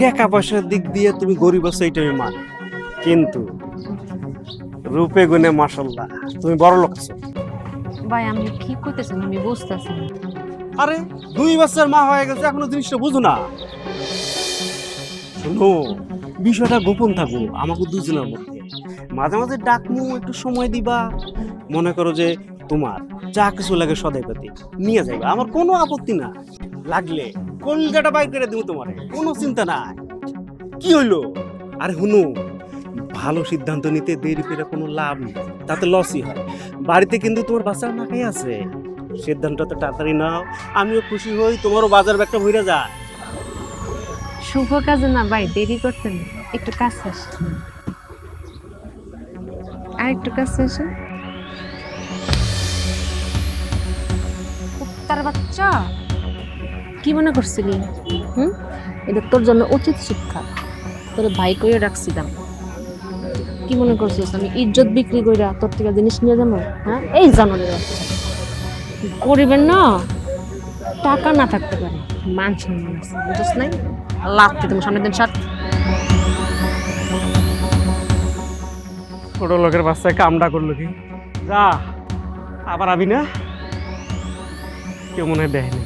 টাকা পয়সার দিক দিয়ে তুমি গরিব আছো এইটা আমি মানি, কিন্তু রূপে গুণে মাশাআল্লাহ তুমি বড় লোক আছো। ভাই আপনি কি করতেছেন আমি বুঝতেছি না। আরে 2 বছর মা হয়ে গেছে এখনো জিনিসটা বুঝো না। শোনো, বিষয়টা গোপন থাকো আমাকে দুজনের মধ্যে। মাঝে মাঝে ডাকমু, একটু সময় দিবা। মনে করো যে তোমার যা কিছু লাগে সদাই পাতি নিয়ে যাইবা, আমার কোনো আপত্তি না। লাগলে কলকাতা বাইর করে দেবো তোমার, কোনো চিন্তা নাই। কি হইলো? আরে হুনু, ভালো সিদ্ধান্ত নিতে দেরি করে কোনো লাভ নেই, তাতে লসই হয়। বাড়িতে কিন্তু তোমার বাচ্চা না খাই আছে। সিদ্ধান্ত তো তাড়াতাড়ি নাও, আমিও খুশি হই, তোমারও বাজার ব্যাগটা ভরে যায়। শুভ কাজে না ভাই দেরি করতেন, একটু কাছে আসেন, আর একটু কাছে আসেন। কুত্তার বাচ্চা, কি মনে করছিলি? হুম, এটা তোর জন্য উচিত শিক্ষা। তোর ভাই কইয়া রাখছিলাম। কি মনে করছিস আমি ইজ্জত বিক্রি কইরা তোর থেকে জিনিস নিয়ে যাবো? হ্যাঁ, এই জানোয়ারের বাচ্চা। গরিবের না টাকা না থাকতে পারে, মান সম্মান আছে, বুঝছ নাই? লাত্তি তোমার সামনে দিন সাত। ছোট লোকের বাচ্চায় কামটা করলো কি? যা, আবার আবি না? কেউ মনে হয় দেয়নি।